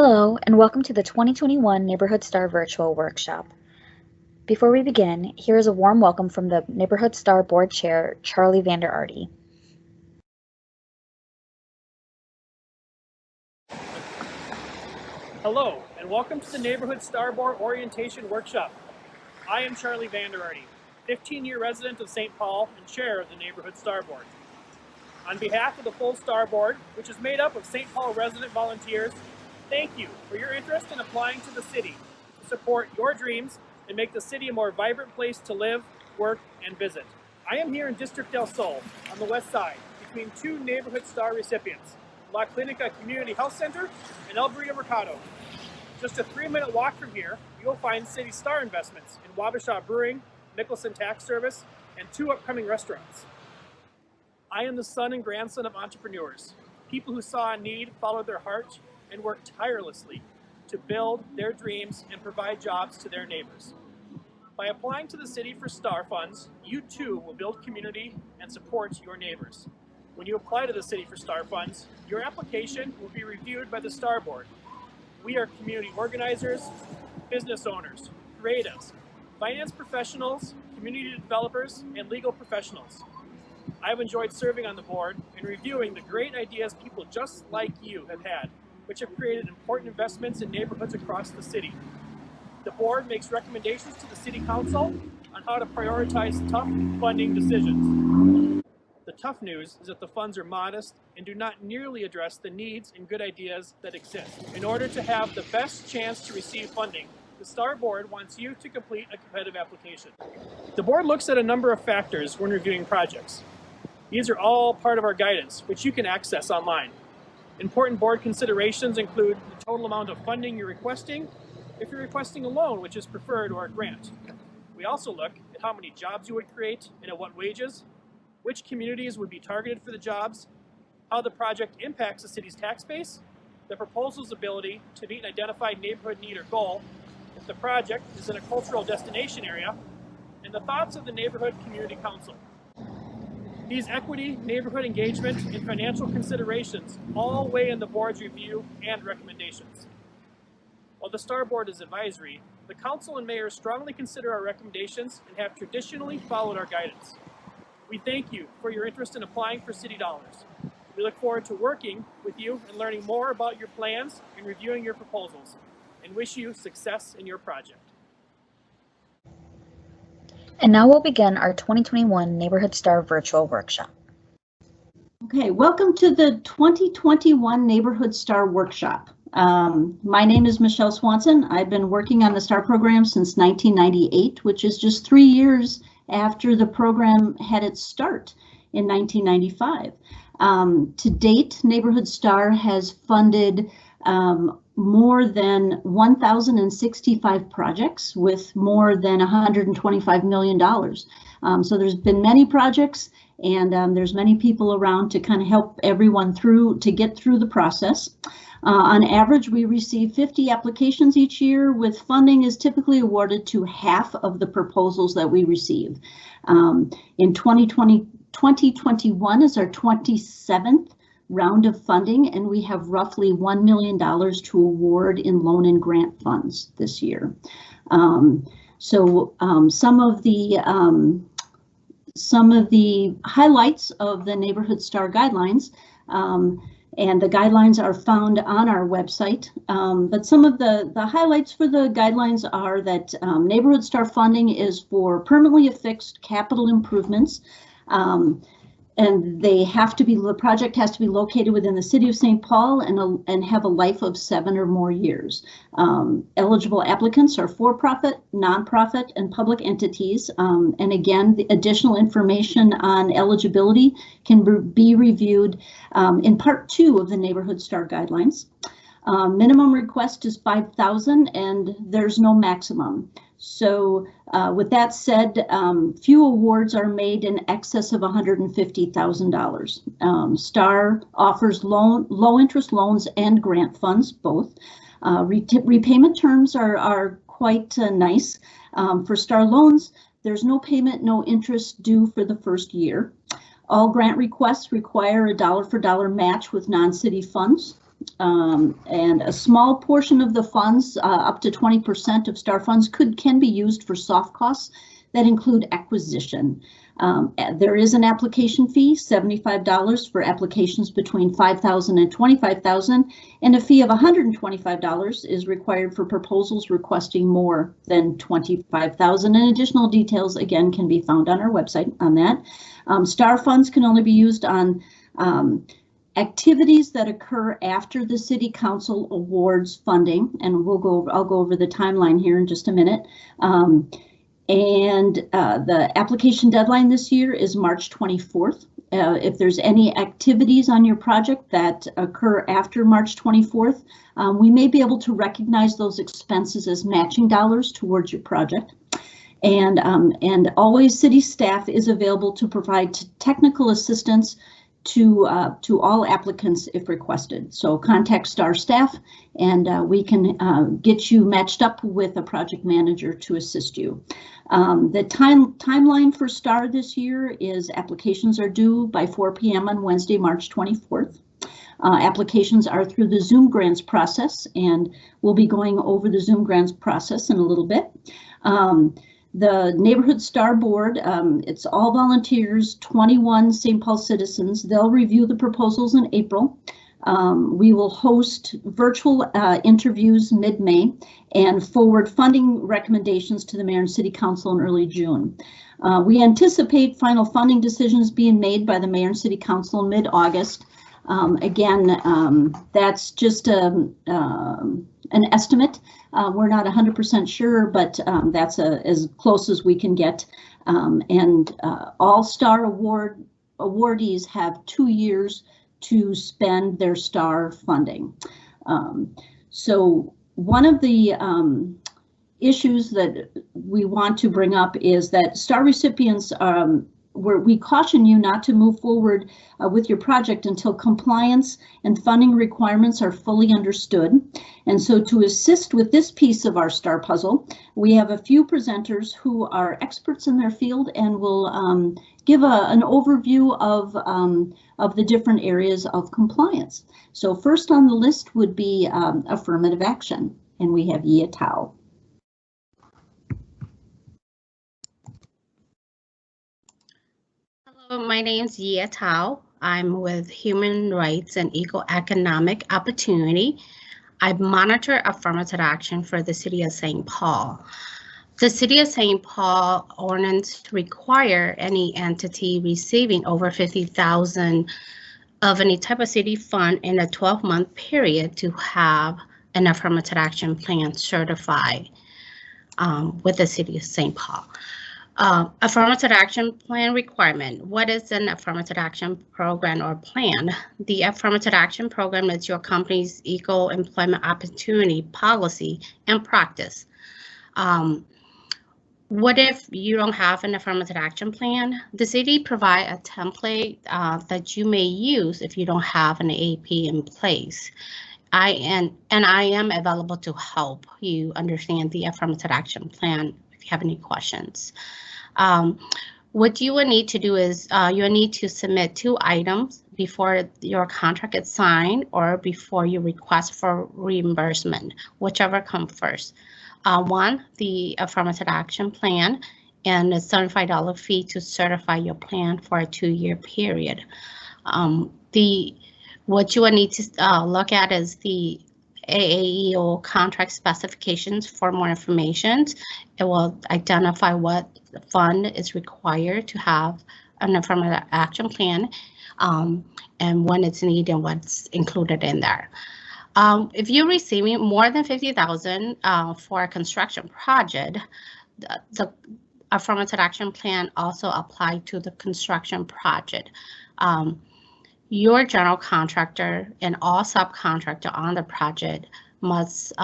Hello, and welcome to the 2021 Neighborhood Star Virtual Workshop. Before we begin, here is a warm welcome from the Neighborhood Star Board Chair, Charlie Vander Arty. Hello, and welcome to the Neighborhood Star Board Orientation Workshop. I am Charlie Vander Arty, 15-year resident of St. Paul and chair of the Neighborhood Star Board. On behalf of the full Star Board, which is made up of St. Paul resident volunteers, thank you for your interest in applying to the city to support your dreams and make the city a more vibrant place to live, work, and visit. I am here in District del Sol on the west side between two Neighborhood Star recipients, La Clinica Community Health Center and El Burrito Mercado. Just a 3-minute walk from here, you'll find City Star investments in Wabasha Brewing, Nicholson Tax Service, and 2 upcoming restaurants. I am the son and grandson of entrepreneurs, people who saw a need, followed their heart, and worked tirelessly to build their dreams and provide jobs to their neighbors. By applying to the city for STAR funds, you too will build community and support your neighbors. When you apply to the city for STAR funds, your application will be reviewed by the STAR Board. We are community organizers, business owners, creatives, finance professionals, community developers, and legal professionals. I've enjoyed serving on the board and reviewing the great ideas people just like you have had, which have created important investments in neighborhoods across the city. The board makes recommendations to the City Council on how to prioritize tough funding decisions. The tough news is that the funds are modest and do not nearly address the needs and good ideas that exist. In order to have the best chance to receive funding, the STAR Board wants you to complete a competitive application. The board looks at a number of factors when reviewing projects. These are all part of our guidance, which you can access online. Important board considerations include the total amount of funding you're requesting, if you're requesting a loan, which is preferred, or a grant. We also look at how many jobs you would create and at what wages, which communities would be targeted for the jobs, how the project impacts the city's tax base, the proposal's ability to meet an identified neighborhood need or goal, if the project is in a cultural destination area, and the thoughts of the Neighborhood Community Council. These equity, neighborhood engagement, and financial considerations all weigh in the board's review and recommendations. While the STAR Board is advisory, the council and mayor strongly consider our recommendations and have traditionally followed our guidance. We thank you for your interest in applying for city dollars. We look forward to working with you and learning more about your plans and reviewing your proposals, and wish you success in your project. And now we'll begin our 2021 Neighborhood Star Virtual Workshop. Okay, welcome to the 2021 Neighborhood Star Workshop. My name is Michelle Swanson. I've been working on the STAR program since 1998, which is just 3 years after the program had its start in 1995. To date, Neighborhood Star has funded more than 1,065 projects with more than $125 million. So there's been many projects, and there's many people around to kind of help everyone to get through the process. On average, we receive 50 applications each year, with funding is typically awarded to half of the proposals that we receive. In 2021 is our 27th round of funding, and we have roughly $1 million to award in loan and grant funds this year. Some of the highlights of the Neighborhood Star guidelines, and the guidelines are found on our website. But some of the highlights for the guidelines are that Neighborhood Star funding is for permanently affixed capital improvements. And the project has to be located within the city of St. Paul and have a life of 7 or more years. Eligible applicants are for-profit, nonprofit, and public entities. And again, the additional information on eligibility can be reviewed in Part 2 of the Neighborhood Star Guidelines. Minimum request is $5,000, and there's no maximum. So with that said, few awards are made in excess of $150,000. STAR offers low interest loans and grant funds, both. Repayment terms are quite nice. For STAR loans, there's no payment, no interest due for the first year. All grant requests require a dollar-for-dollar match with non-city funds. and a small portion of the funds, up to 20% of STAR funds, can be used for soft costs that include acquisition. There is an application fee, $75 for applications between $5,000 and $25,000, and a fee of $125 is required for proposals requesting more than $25,000. And additional details, again, can be found on our website on that. STAR funds can only be used on activities that occur after the City Council awards funding, and I'll go over the timeline here in just a minute. The application deadline this year is March 24th. If there's any activities on your project that occur after March 24th, we may be able to recognize those expenses as matching dollars towards your project. And always city staff is available to provide technical assistance to all applicants if requested. So contact STAR staff and we can get you matched up with a project manager to assist you. The timeline for STAR this year is applications are due by 4 p.m. on Wednesday, March 24th. Applications are through the Zoom grants process, and we'll be going over the Zoom grants process in a little bit. The Neighborhood STAR Board, it's all volunteers, 21 St. Paul citizens. They'll review the proposals in April. We will host virtual interviews mid-May and forward funding recommendations to the Mayor and City Council in early June. We anticipate final funding decisions being made by the Mayor and City Council in mid-August. Again, that's just an estimate. We're not 100% sure, but that's as close as we can get. All STAR awardees have 2 years to spend their STAR funding. So one of the issues that we want to bring up is that STAR recipients, we caution you not to move forward with your project until compliance and funding requirements are fully understood. And so to assist with this piece of our STAR puzzle, we have a few presenters who are experts in their field and will give an overview of the different areas of compliance. So first on the list would be affirmative action, and we have Yia Tao. Hello, my name is Yia Tao. I'm with Human Rights and Equal Economic Opportunity. I monitor affirmative action for the City of St. Paul. The City of St. Paul ordinance require any entity receiving over $50,000 of any type of city fund in a 12-month period to have an affirmative action plan certified with the City of St. Paul. Affirmative action plan requirement. What is an affirmative action program or plan? The affirmative action program is your company's equal employment opportunity policy and practice. What if you don't have an affirmative action plan? The city provide a template that you may use if you don't have an AP in place. I am available to help you understand the affirmative action plan if you have any questions. What you will need to do is you will need to submit 2 items before your contract is signed or before you request for reimbursement, whichever comes first. One, the affirmative action plan and a $75 fee to certify your plan for a 2-year period. What you will need to look at is the AAEO contract specifications for more information. It will identify what fund is required to have an affirmative action plan and when it's needed and what's included in there. If you're receiving more than $50,000 for a construction project, the affirmative action plan also applies to the construction project. Your general contractor and all subcontractor on the project must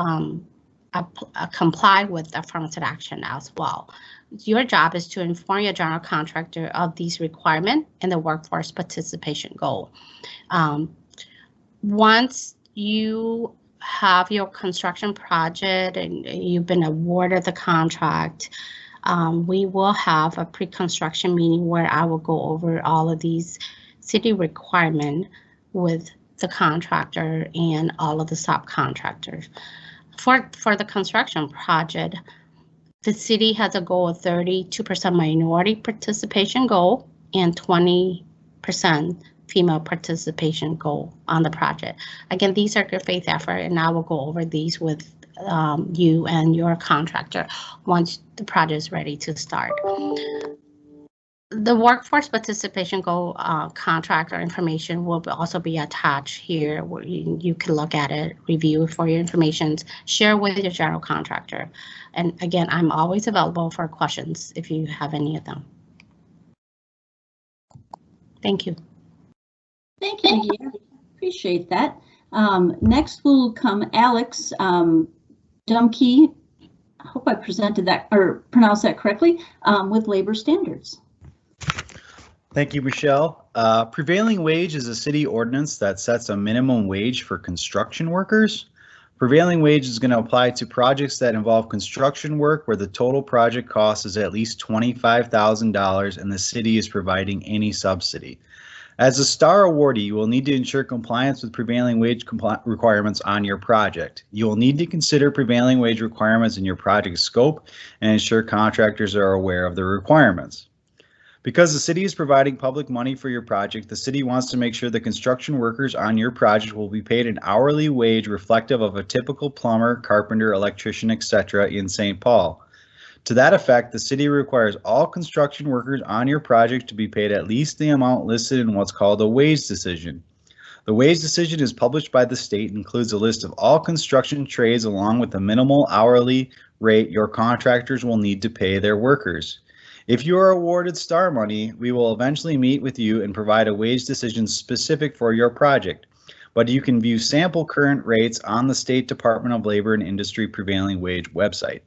comply with affirmative action as well. Your job is to inform your general contractor of these requirements and the workforce participation goal. Once you have your construction project and you've been awarded the contract, we will have a pre-construction meeting where I will go over all of these city requirements with the contractor and all of the subcontractors. For the construction project, the city has a goal of 32% minority participation goal and 20% female participation goal on the project. Again, these are good faith effort, and I will go over these with you and your contractor once the project is ready to start. The workforce participation goal contractor information will also be attached here, where you can look at it, review for your information, share with your general contractor. And again, I'm always available for questions if you have any of them. Thank you. Thank you, Nagia. Appreciate that. Next will come Alex Dumke. I hope I presented that or pronounced that correctly, with labor standards. Thank you, Michelle. Prevailing wage is a city ordinance that sets a minimum wage for construction workers. Prevailing wage is going to apply to projects that involve construction work where the total project cost is at least $25,000 and the city is providing any subsidy. As a STAR awardee, you will need to ensure compliance with prevailing wage requirements on your project. You will need to consider prevailing wage requirements in your project scope and ensure contractors are aware of the requirements. Because the city is providing public money for your project, the city wants to make sure the construction workers on your project will be paid an hourly wage reflective of a typical plumber, carpenter, electrician, etc. in St. Paul. To that effect, the city requires all construction workers on your project to be paid at least the amount listed in what's called a wage decision. The wage decision is published by the state and includes a list of all construction trades along with the minimal hourly rate your contractors will need to pay their workers. If you are awarded STAR money, we will eventually meet with you and provide a wage decision specific for your project. But you can view sample current rates on the State Department of Labor and Industry prevailing wage website.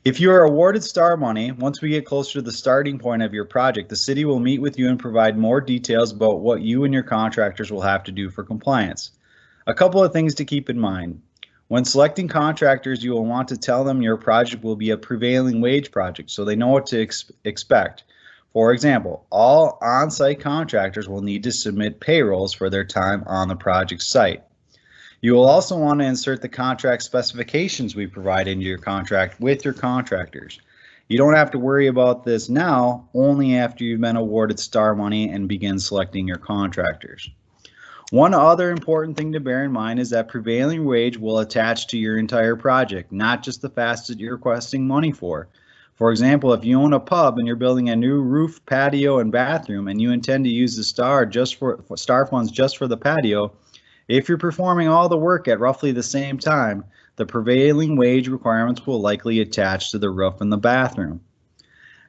If you are awarded STAR money, once we get closer to the starting point of your project, the city will meet with you and provide more details about what you and your contractors will have to do for compliance. A couple of things to keep in mind. When selecting contractors, you will want to tell them your project will be a prevailing wage project so they know what to expect. For example, all on-site contractors will need to submit payrolls for their time on the project site. You will also want to insert the contract specifications we provide into your contract with your contractors. You don't have to worry about this now, only after you've been awarded STAR money and begin selecting your contractors. One other important thing to bear in mind is that prevailing wage will attach to your entire project, not just the facet you're requesting money for. For example, if you own a pub and you're building a new roof, patio, and bathroom, and you intend to use the STAR funds just for the patio, if you're performing all the work at roughly the same time, the prevailing wage requirements will likely attach to the roof and the bathroom.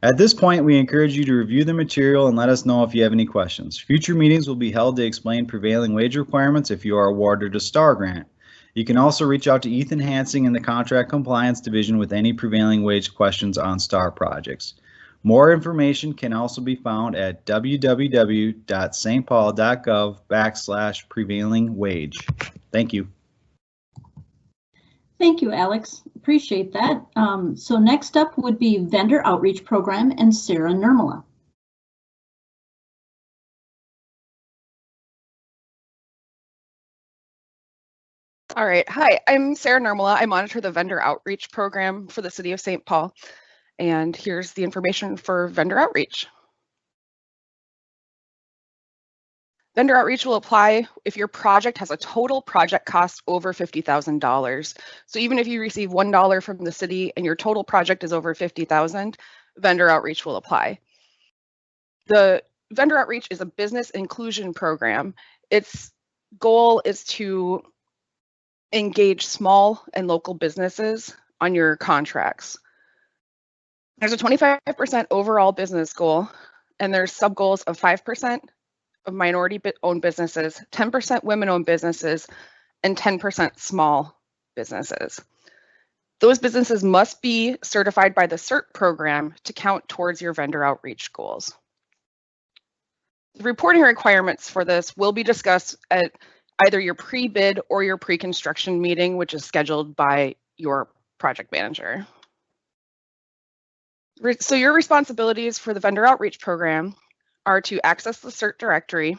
At this point, we encourage you to review the material and let us know if you have any questions. Future meetings will be held to explain prevailing wage requirements if you are awarded a STAR grant. You can also reach out to Ethan Hansing in the Contract Compliance Division with any prevailing wage questions on STAR projects. More information can also be found at www.stpaul.gov/prevailing wage. Thank you. Thank you, Alex. Appreciate that. So next up would be Vendor Outreach Program and Sarah Nirmala. All right. Hi, I'm Sarah Nirmala. I monitor the Vendor Outreach Program for the City of St. Paul. And here's the information for Vendor Outreach. Vendor Outreach will apply if your project has a total project cost over $50,000. So even if you receive $1 from the city and your total project is over $50,000, Vendor Outreach will apply. The Vendor Outreach is a business inclusion program. Its goal is to engage small and local businesses on your contracts. There's a 25% overall business goal, and there's sub goals of 5% of minority-owned businesses, 10% women-owned businesses, and 10% small businesses. Those businesses must be certified by the CERT program to count towards your vendor outreach goals. The reporting requirements for this will be discussed at either your pre-bid or your pre-construction meeting, which is scheduled by your project manager. So your responsibilities for the vendor outreach program are to access the CERT directory,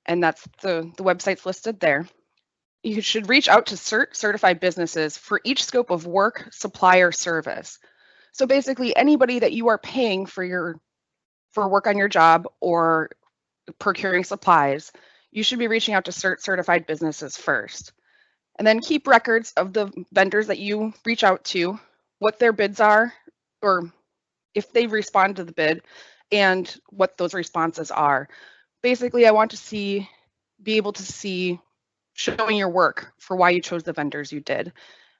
and that's the websites listed there. You should reach out to certified businesses for each scope of work, supply, or service. So basically anybody that you are paying for work on your job or procuring supplies, you should be reaching out to certified businesses first. And then keep records of the vendors that you reach out to, what their bids are, or if they respond to the bid, and what those responses are. Basically, I want to be able to see showing your work for why you chose the vendors you did.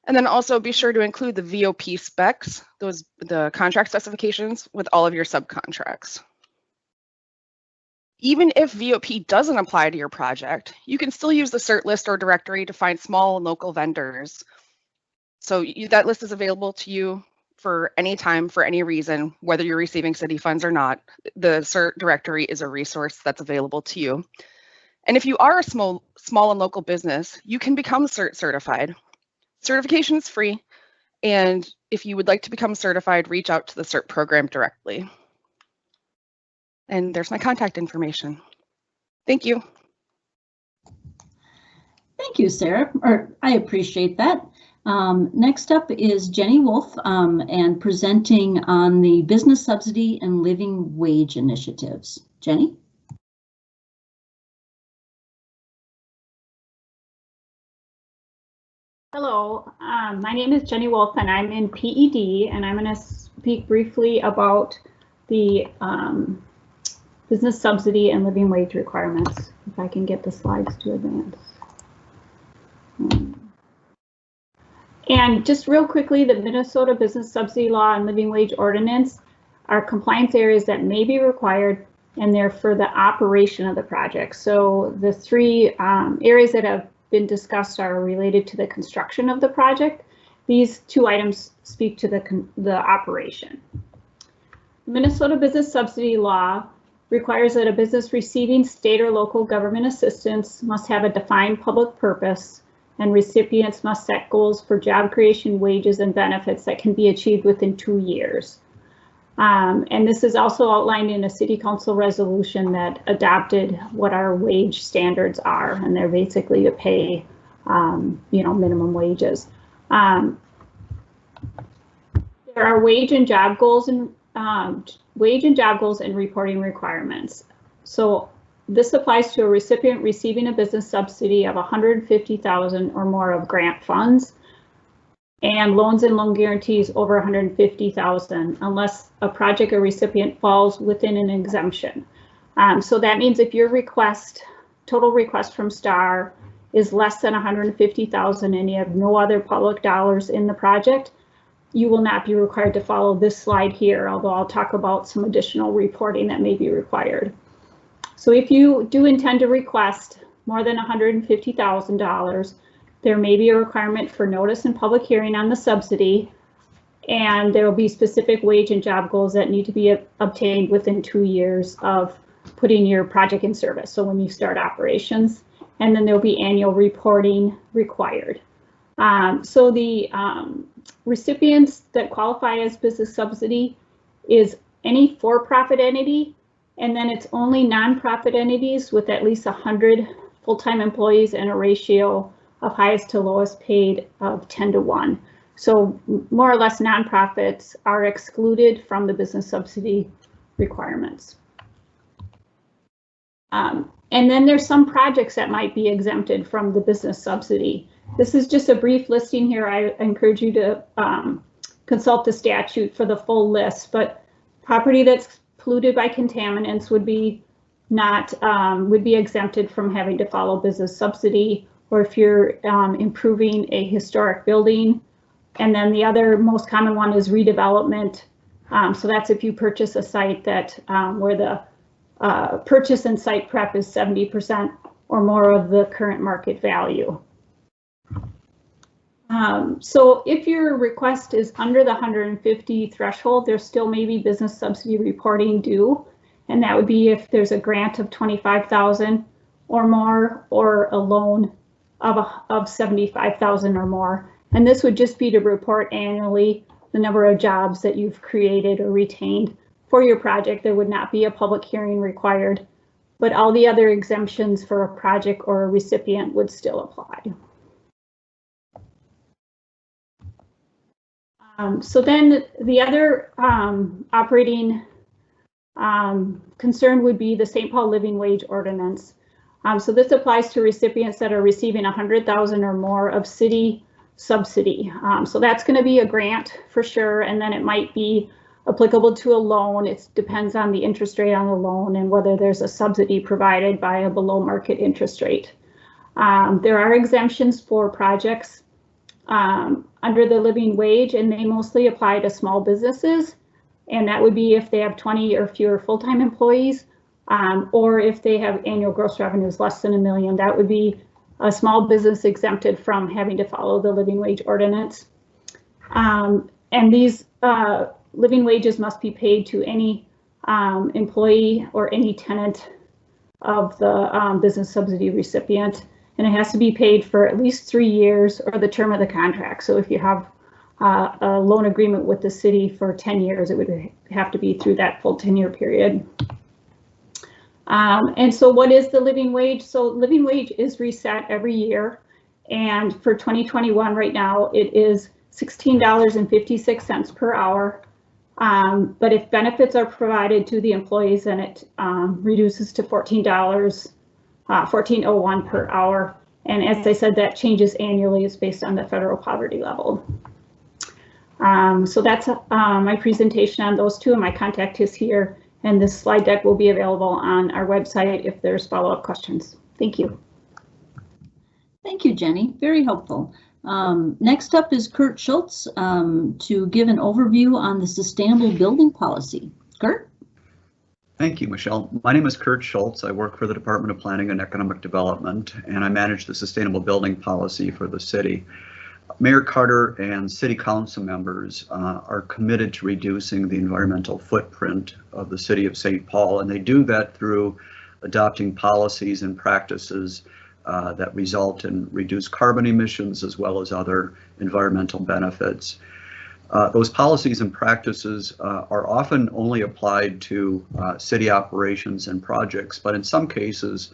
And then also be sure to include the VOP specs, the contract specifications, with all of your subcontracts. Even if VOP doesn't apply to your project, you can still use the cert list or directory to find small and local vendors. So that list is available to you for any time, for any reason, whether you're receiving city funds or not. The cert directory is a resource that's available to you. And if you are a small and local business, you can become cert certified. Certification is free. And if you would like to become certified, reach out to the CERT program directly. And there's my contact information. Thank you. Thank you, Sarah. I appreciate that. Next up is Jenny Wolf and presenting on the business subsidy and living wage initiatives. Jenny? Hello, my name is Jenny Wolf and I'm in PED, and I'm going to speak briefly about the business subsidy and living wage requirements. If I can get the slides to advance. And just real quickly, the Minnesota Business Subsidy Law and Living Wage Ordinance are compliance areas that may be required, and they're for the operation of the project. So the three areas that have been discussed are related to the construction of the project. These two items speak to the operation. Minnesota Business Subsidy Law requires that a business receiving state or local government assistance must have a defined public purpose, and recipients must set goals for job creation, wages, and benefits that can be achieved within 2 years. And this is also outlined in a city council resolution that adopted what our wage standards are, and they're basically to pay, minimum wages. There are wage and job goals and reporting requirements. So this applies to a recipient receiving a business subsidy of $150,000 or more of grant funds, and loans and loan guarantees over $150,000 unless a project or recipient falls within an exemption. So that means if your total request from STAR is less than $150,000 and you have no other public dollars in the project, you will not be required to follow this slide here, although I'll talk about some additional reporting that may be required. So if you do intend to request more than $150,000, there may be a requirement for notice and public hearing on the subsidy, and there will be specific wage and job goals that need to be obtained within 2 years of putting your project in service. So when you start operations, and then there'll be annual reporting required. So the recipients that qualify as business subsidy is any for-profit entity, and then it's only nonprofit entities with at least 100 full-time employees and a ratio of highest to lowest paid of 10:1. So more or less nonprofits are excluded from the business subsidy requirements. And then there's some projects that might be exempted from the business subsidy. This is just a brief listing here. I encourage you to consult the statute for the full list, but property that's polluted by contaminants would be exempted from having to follow business subsidy, or if you're improving a historic building. And then the other most common one is redevelopment. So that's if you purchase a site that where the purchase and site prep is 70% or more of the current market value. So if your request is under the 150 threshold, there still may be business subsidy reporting due. And that would be if there's a grant of $25,000 or more, or a loan of $75,000 or more. And this would just be to report annually the number of jobs that you've created or retained for your project. There would not be a public hearing required but all the other exemptions for a project or a recipient would still apply. So then the other operating concern would be the St. Paul Living Wage Ordinance. So this applies to recipients that are receiving $100,000 or more of city subsidy. So that's going to be a grant for sure, and then it might be applicable to a loan. It depends on the interest rate on the loan and whether there's a subsidy provided by a below market interest rate. There are exemptions for projects under the living wage, and they mostly apply to small businesses. And that would be if they have 20 or fewer full-time employees, or if they have annual gross revenues less than $1 million. That would be a small business exempted from having to follow the living wage ordinance. And these living wages must be paid to any employee or any tenant of the business subsidy recipient. And it has to be paid for at least 3 years or the term of the contract. So if you have a loan agreement with the city for 10 years, it would have to be through that full 10-year period. And so what is the living wage? So living wage is reset every year. And for 2021 right now, it is $16.56 per hour. But if benefits are provided to the employees, then it reduces to $14.01 per hour. And as I said, that changes annually. It's based on the federal poverty level. So that's my presentation on those two, and my contact is here. And this slide deck will be available on our website if there's follow-up questions. Thank you. Thank you, Jenny. Very helpful. Next up is Kurt Schultz to give an overview on the sustainable building policy. Kurt? Thank you, Michelle. My name is Kurt Schultz. I work for the Department of Planning and Economic Development, and I manage the sustainable building policy for the city. Mayor Carter and city council members are committed to reducing the environmental footprint of the city of St. Paul, and they do that through adopting policies and practices that result in reduced carbon emissions as well as other environmental benefits. Those policies and practices are often only applied to city operations and projects, but in some cases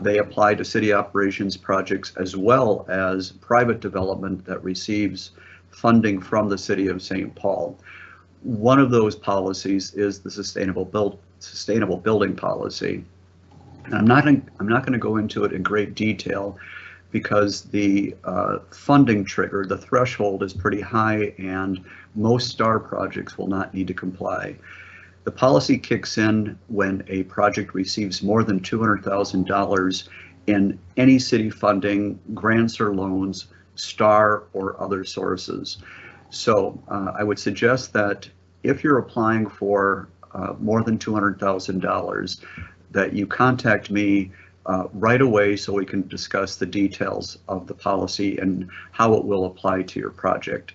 they apply to city operations projects as well as private development that receives funding from the city of St. Paul. One of those policies is the sustainable building policy. And I'm not going to go into it in great detail because the funding trigger, the threshold, is pretty high, and most STAR projects will not need to comply. The policy kicks in when a project receives more than $200,000 in any city funding, grants or loans, STAR or other sources. So I would suggest that if you're applying for more than $200,000, that you contact me right away so we can discuss the details of the policy and how it will apply to your project.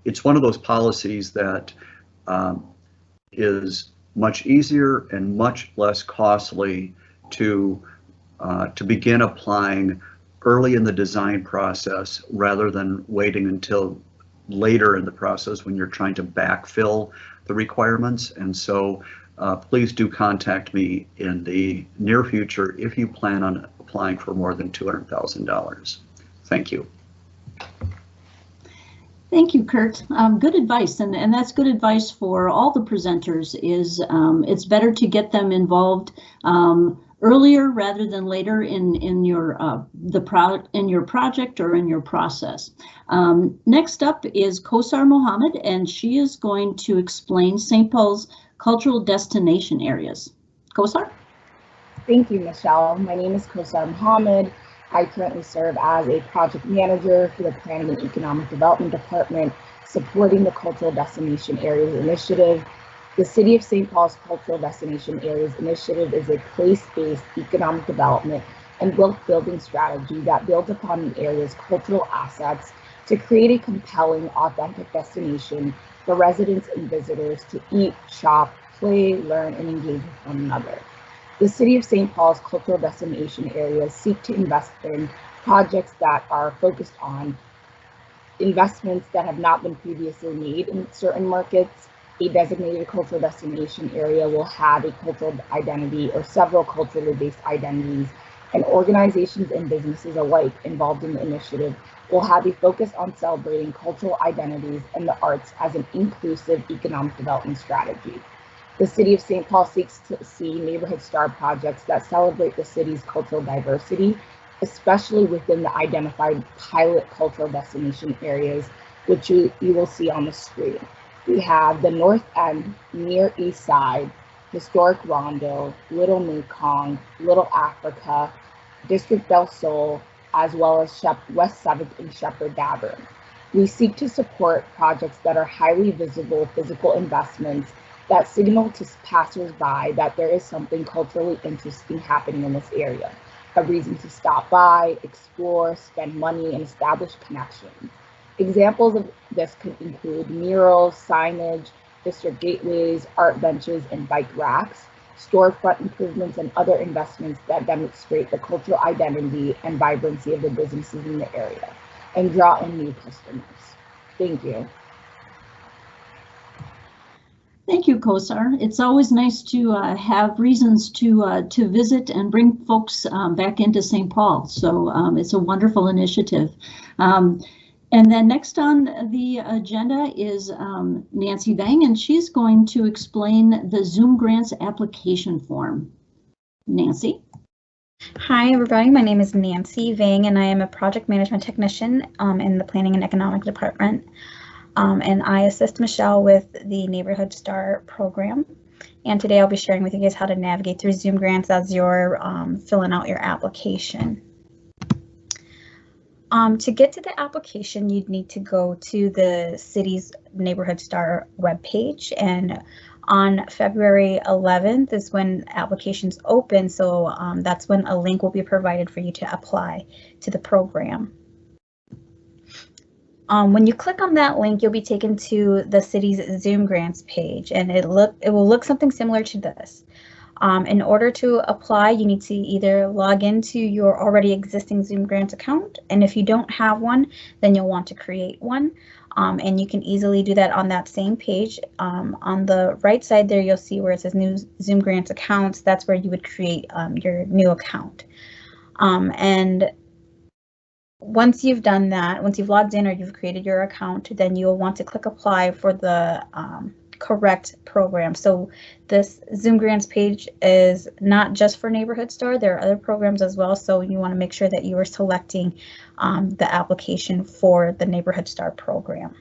It's one of those policies that is much easier and much less costly to begin applying early in the design process rather than waiting until later in the process when you're trying to backfill the requirements. And so please do contact me in the near future if you plan on applying for more than $200,000. Thank you. Thank you, Kurt. Good advice, and that's good advice for all the presenters. Is it's better to get them involved earlier rather than later in your project or in your process. Next up is Kosar Mohammed, and she is going to explain St. Paul's cultural destination areas. Kosar? Thank you, Michelle. My name is Kosar Mohammed. I currently serve as a project manager for the Planning and Economic Development Department, supporting the Cultural Destination Areas Initiative. The City of St. Paul's Cultural Destination Areas Initiative is a place-based economic development and building strategy that builds upon the area's cultural assets to create a compelling, authentic destination for residents and visitors to eat, shop, play, learn, and engage with one another. The City of St. Paul's cultural destination areas seek to invest in projects that are focused on investments that have not been previously made in certain markets, A designated cultural destination area will have a cultural identity or several culturally based identities, and organizations and businesses alike involved in the initiative will have a focus on celebrating cultural identities and the arts as an inclusive economic development strategy. The City of St. Paul seeks to see Neighborhood Star projects that celebrate the city's cultural diversity, especially within the identified pilot cultural destination areas, which you will see on the screen. We have the North End, Near East Side, Historic Rondo, Little Mekong, Little Africa, District del Sol, as well as West 7th and Shepherd Davern. We seek to support projects that are highly visible physical investments that signal to passersby that there is something culturally interesting happening in this area, a reason to stop by, explore, spend money, and establish connections. Examples of this could include murals, signage, district gateways, art benches, and bike racks, storefront improvements, and other investments that demonstrate the cultural identity and vibrancy of the businesses in the area and draw in new customers. Thank you. Thank you, Kosar. It's always nice to have reasons to visit and bring folks back into St. Paul. So it's a wonderful initiative. And then next on the agenda is Nancy Vang, and she's going to explain the Zoom Grants application form. Nancy. Hi, everybody. My name is Nancy Vang, and I am a project management technician in the Planning and Economic Department. And I assist Michelle with the Neighborhood Star program. And today I'll be sharing with you guys how to navigate through Zoom Grants as you're filling out your application. To get to the application, you'd need to go to the city's Neighborhood Star webpage, and on February 11th is when applications open, so that's when a link will be provided for you to apply to the program. When you click on that link, you'll be taken to the city's Zoom Grants page, and it will look something similar to this. In order to apply, you need to either log into your already existing Zoom Grants account, and if you don't have one, then you'll want to create one. And you can easily do that on that same page. On the right side there, you'll see where it says New Zoom Grants Accounts. That's where you would create your new account. And once you've done that, once you've logged in or you've created your account, then you'll want to click Apply for the correct program. So this Zoom Grants page is not just for Neighborhood Star. There are other programs as well, so you want to make sure that you are selecting the application for the Neighborhood Star program.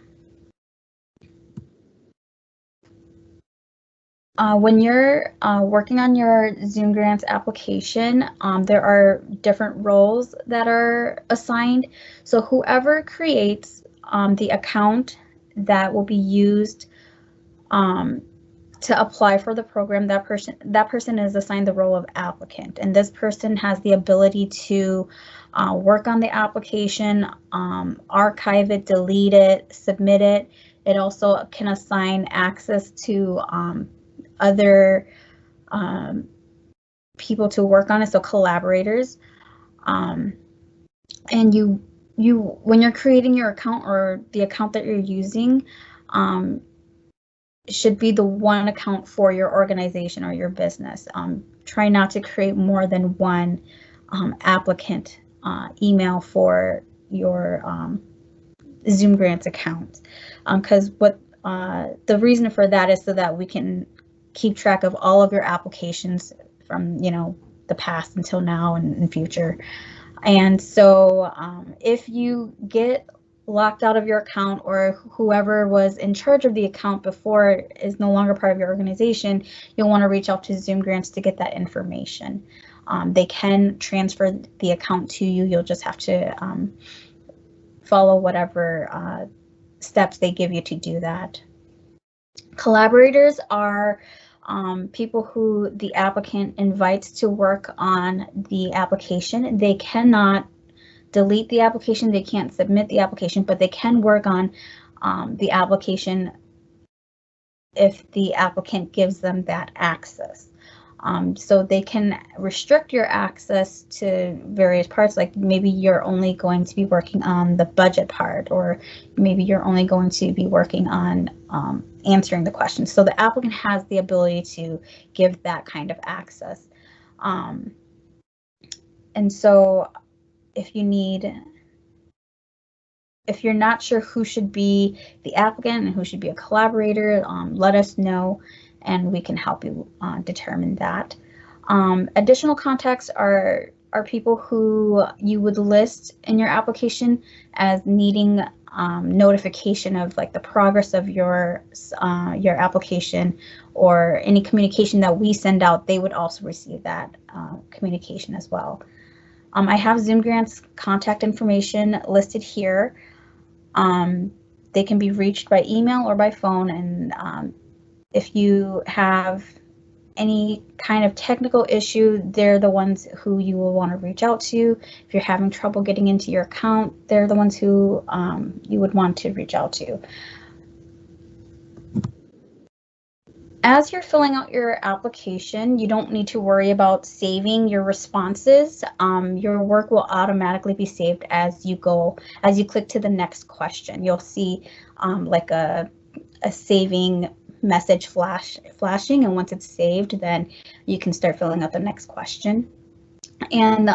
When you're working on your Zoom Grants application, there are different roles that are assigned. So whoever creates the account that will be used to apply for the program, that person is assigned the role of applicant, and this person has the ability to work on the application, archive it, delete it, submit it. It also can assign access to other people to work on it, so collaborators. And when you're creating your account or the account that you're using, should be the one account for your organization or your business. Try not to create more than one applicant email for your Zoom Grants account, because the reason for that is so that we can keep track of all of your applications from the past until now and future. And so if you get locked out of your account, or whoever was in charge of the account before is no longer part of your organization, you'll want to reach out to Zoom Grants to get that information. They can transfer the account to you. You'll just have to follow whatever steps they give you to do that. Collaborators are people who the applicant invites to work on the application. They cannot delete the application, they can't submit the application, but they can work on the application if the applicant gives them that access. So they can restrict your access to various parts, like maybe you're only going to be working on the budget part, or maybe you're only going to be working on answering the questions. So the applicant has the ability to give that kind of access. And so if you're not sure who should be the applicant and who should be a collaborator, let us know and we can help you determine that. Additional contacts are people who you would list in your application as needing notification of like the progress of your application, or any communication that we send out, they would also receive that communication as well. I have Zoom Grants contact information listed here. They can be reached by email or by phone, and if you have any kind of technical issue, they're the ones who you will want to reach out to. If you're having trouble getting into your account, they're the ones who you would want to reach out to. As you're filling out your application, you don't need to worry about saving your responses. Your work will automatically be saved as you click to the next question. You'll see like a saving message flashing, and once it's saved, then you can start filling out the next question. And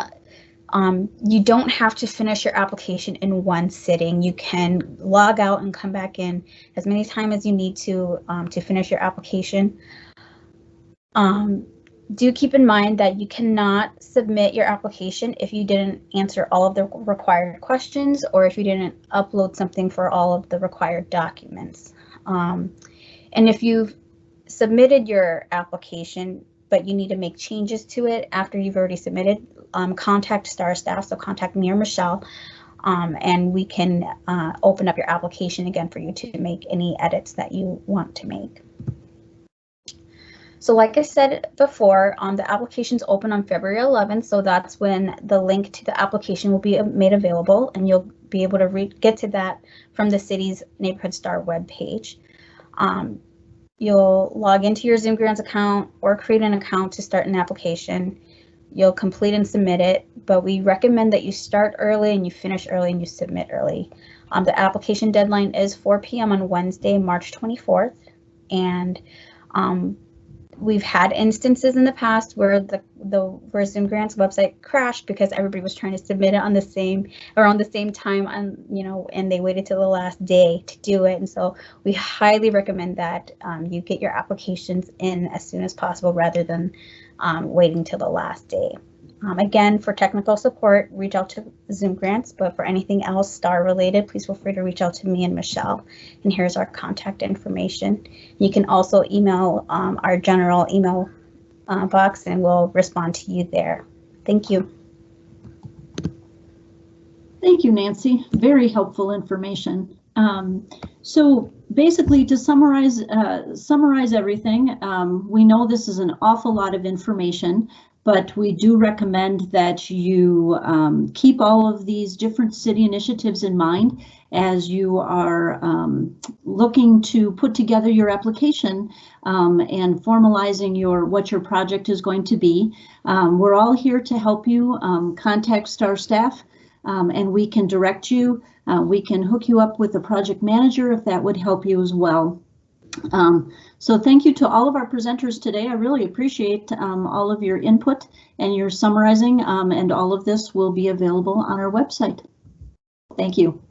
you don't have to finish your application in one sitting. You can log out and come back in as many times as you need to finish your application. Do keep in mind that you cannot submit your application if you didn't answer all of the required questions, or if you didn't upload something for all of the required documents. And if you've submitted your application, but you need to make changes to it after you've already submitted, contact STAR staff, so contact me or Michelle, and we can open up your application again for you to make any edits that you want to make. So like I said before, the application's open on February 11th, so that's when the link to the application will be made available, and you'll be able to get to that from the city's Neighborhood Star webpage. You'll log into your Zoom Grants account or create an account to start an application. You'll complete and submit it, but we recommend that you start early and you finish early and you submit early. The application deadline is 4 p.m. on Wednesday, March 24th, and we've had instances in the past where where Zoom Grants website crashed because everybody was trying to submit it around the same time, and they waited till the last day to do it. And so we highly recommend that you get your applications in as soon as possible rather than waiting till the last day. Again, for technical support, reach out to Zoom Grants, but for anything else STAR related, please feel free to reach out to me and Michelle. And here's our contact information. You can also email our general email box and we'll respond to you there. Thank you. Thank you, Nancy. Very helpful information. So basically, to summarize everything, we know this is an awful lot of information, but we do recommend that you keep all of these different city initiatives in mind as you are looking to put together your application and formalizing what your project is going to be. We're all here to help you. Contact STAR staff and we can direct you. We can hook you up with a project manager if that would help you as well. So thank you to all of our presenters today. I really appreciate all of your input and your summarizing, and all of this will be available on our website. Thank you.